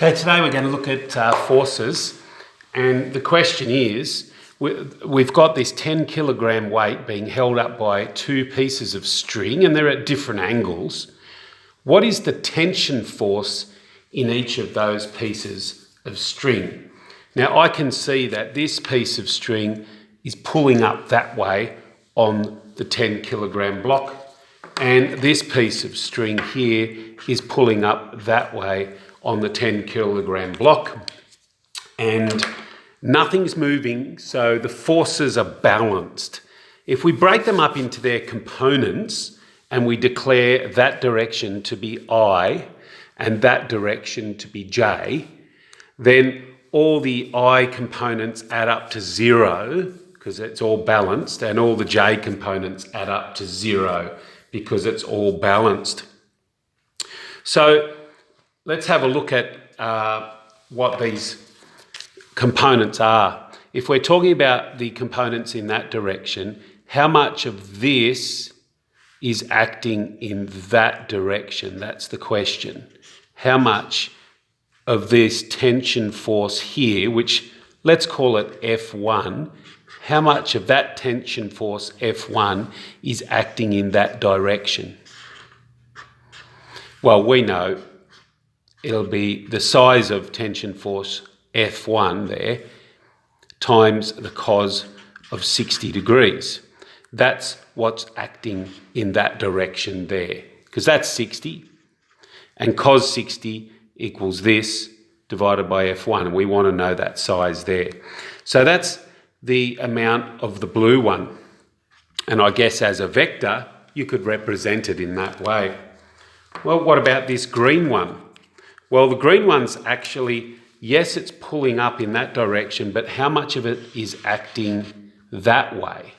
Okay, today we're going to look at forces, and the question is, we've got this 10 kilogram weight being held up by two pieces of string and they're at different angles. What is the tension force in each of those pieces of string? Now I can see that this piece of string is pulling up that way on the 10 kilogram block, and this piece of string here is pulling up that way on the 10 kilogram block, and nothing's moving, so the forces are balanced. If we break them up into their components and we declare that direction to be I and that direction to be J, then all the I components add up to 0 because it's all balanced, and all the J components add up to 0 because it's all balanced. So let's have a look at what these components are. If we're talking about the components in that direction, how much of this is acting in that direction? That's the question. How much of this tension force here, which let's call it F1, how much of that tension force F1 is acting in that direction? Well, we know it'll be the size of tension force F1 there times the cos of 60 degrees. That's what's acting in that direction there, because that's 60, and cos 60 equals this divided by F1, and we want to know that size there. So that's the amount of the blue one, and I guess as a vector you could represent it in that way. Well, what about this green one? Well, the green one's actually, yes, it's pulling up in that direction, but how much of it is acting that way?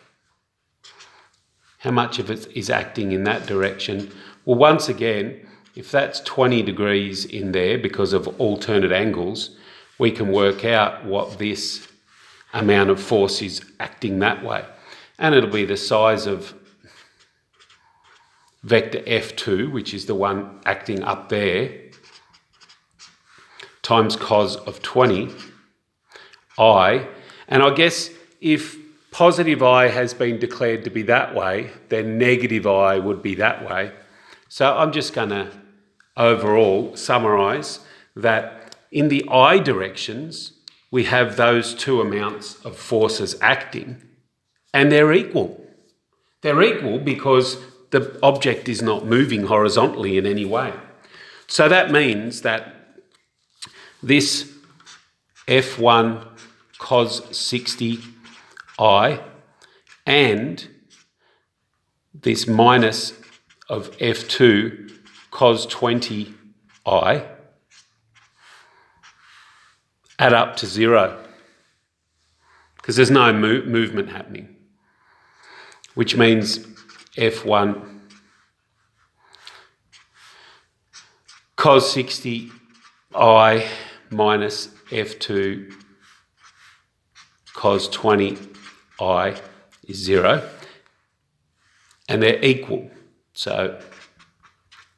How much of it is acting in that direction? Well, once again, if that's 20 degrees in there because of alternate angles, we can work out what this amount of force is acting that way. And it'll be the size of vector F2, which is the one acting up there, times cos of 20, I. And I guess if positive I has been declared to be that way, then negative I would be that way. So I'm just going to overall summarise that in the I directions, we have those two amounts of forces acting, and they're equal. They're equal because the object is not moving horizontally in any way. So that means that this F1 cos 60 I and this minus of F2 cos 20 I add up to 0 because there's no movement happening, which means F1 cos 60 I minus F2 cos 20 I is 0, and they're equal, so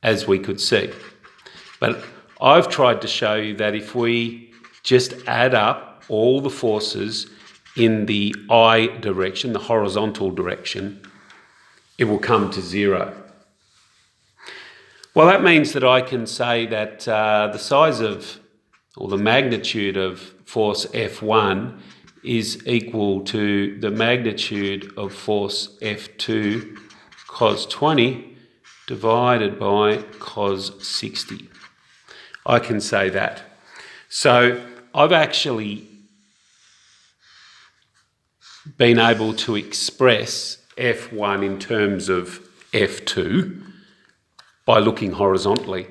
as we could see. But I've tried to show you that if we just add up all the forces in the I direction, the horizontal direction, it will come to 0. Well, that means that I can say that the size of, or the magnitude of force F1 is equal to the magnitude of force F2 cos 20 divided by cos 60. I can say that. So I've actually been able to express F1 in terms of F2 by looking horizontally.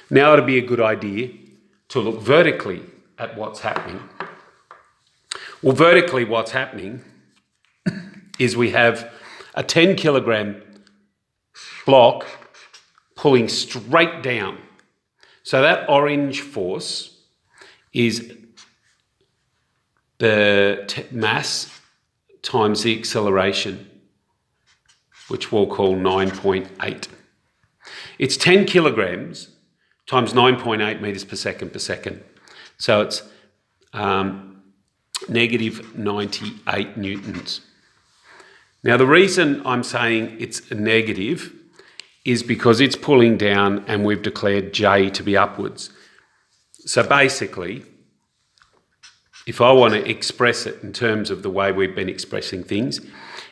Now it'd be a good idea to look vertically at what's happening. Well, vertically what's happening is we have a 10 kilogram block pulling straight down. So that orange force is the mass times the acceleration, which we'll call 9.8. It's 10 kilograms times 9.8 metres per second. So it's negative 98 newtons. Now the reason I'm saying it's a negative is because it's pulling down and we've declared J to be upwards. So basically, if I want to express it in terms of the way we've been expressing things,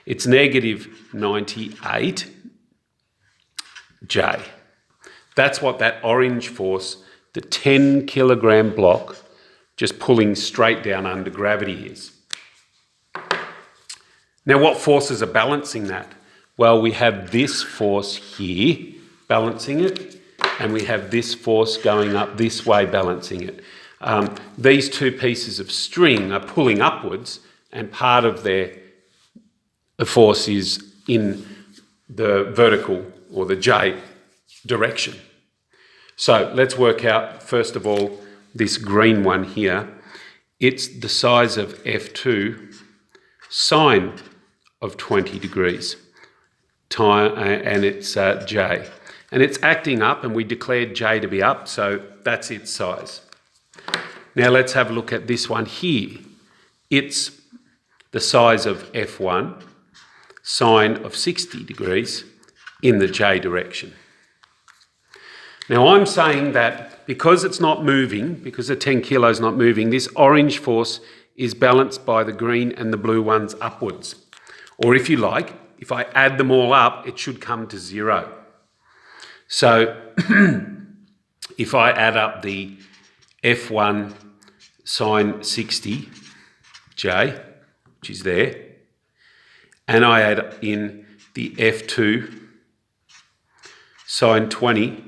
it's negative 98 J. That's what that orange force, the 10 kilogram block, just pulling straight down under gravity is. Now, what forces are balancing that? Well, we have this force here balancing it, and we have this force going up this way balancing it. These two pieces of string are pulling upwards, and part of the force is in the vertical or the J direction. So let's work out, first of all, this green one here. It's the size of F2 sine of 20 degrees, and it's J. And it's acting up, and we declared J to be up, so that's its size. Now let's have a look at this one here. It's the size of F1 sine of 60 degrees in the J direction. Now I'm saying that because it's not moving, because the 10 kilos is not moving, this orange force is balanced by the green and the blue ones upwards. Or if you like, if I add them all up, it should come to 0. So if I add up the F1 sine 60 J, which is there, and I add in the F2 sine 20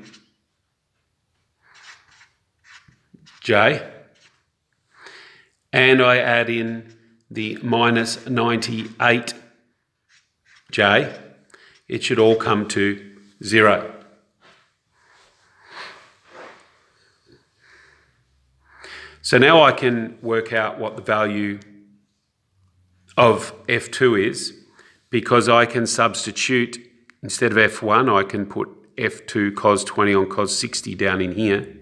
J, and I add in the minus 98 J, it should all come to 0. So now I can work out what the value of F2 is, because I can substitute, instead of F1, I can put F2 cos 20 on cos 60 down in here,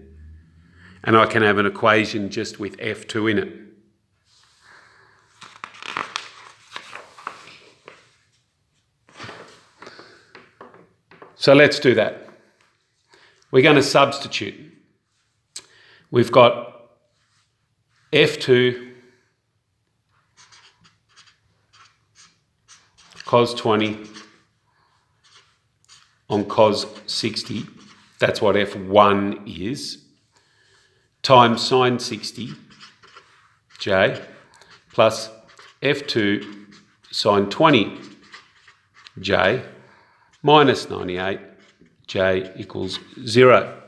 and I can have an equation just with F2 in it. So let's do that. We're going to substitute. We've got F2 cos 20 on cos 60, that's what F1 is, times sine 60 J plus F2 sine 20 J minus 98 J equals 0.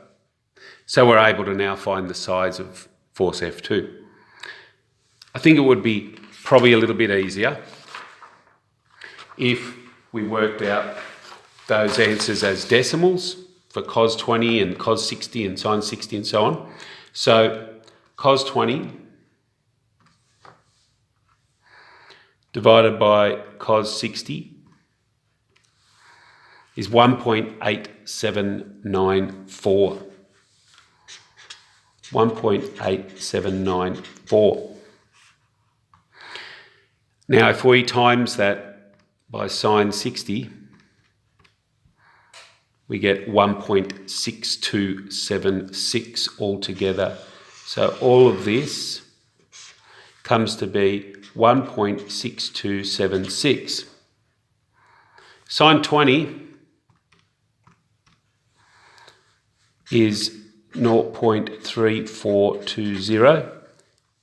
So we're able to now find the size of force F2. I think it would be probably a little bit easier if we worked out those answers as decimals for cos 20 and cos 60 and sine 60 and so on. So cos 20 divided by cos 60 is 1.8794. 1.8794. Now, if we times that by sine 60, we get 1.6276 altogether. So all of this comes to be 1.6276. Sine 20 is 0.3420,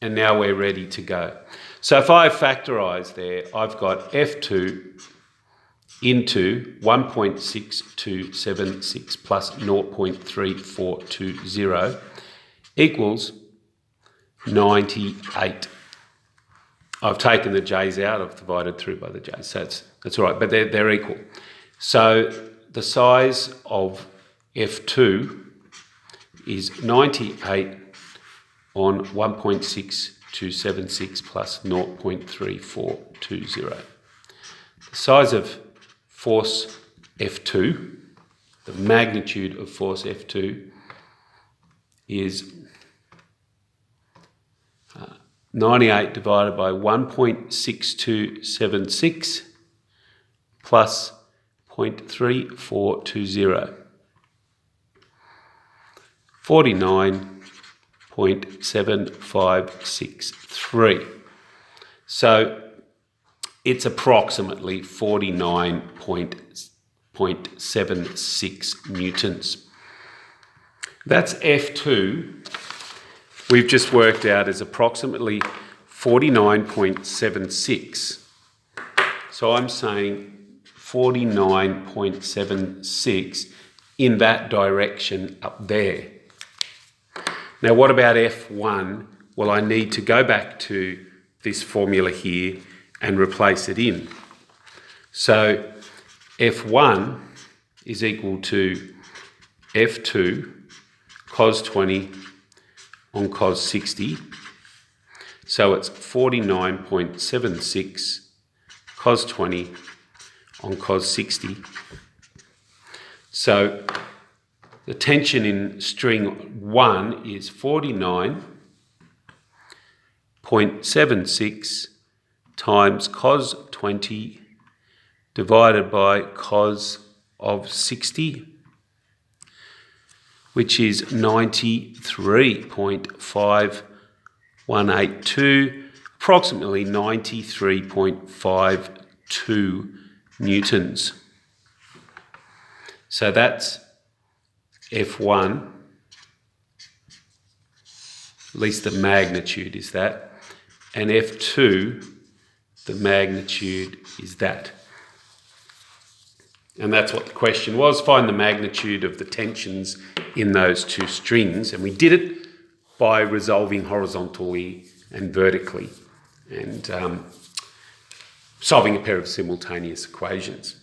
and now we're ready to go. So if I factorise there, I've got F2 into 1.6276 plus 0.3420 equals 98. I've taken the J's out, I've divided through by the J's, so that's all right, but they're equal. So the size of F2 is 98 on 1.6276 plus 0.3420. The size of force F2, the magnitude of force F2, is 98 divided by 1.6276 plus 0.3420. 49.7563. So it's approximately 49.76 newtons. That's F2. We've just worked out as approximately 49.76. So I'm saying 49.76 in that direction up there. Now what about F1? Well, I need to go back to this formula here and replace it in. So F1 is equal to F2 cos 20 on cos 60. So it's 49.76 cos 20 on cos 60. So the tension in string 1 is 49.76 times cos 20 divided by cos of 60, which is 93.5182, approximately 93.52 newtons. So that's F1, at least the magnitude is that, and F2, the magnitude is that. And that's what the question was, find the magnitude of the tensions in those two strings. And we did it by resolving horizontally and vertically and solving a pair of simultaneous equations.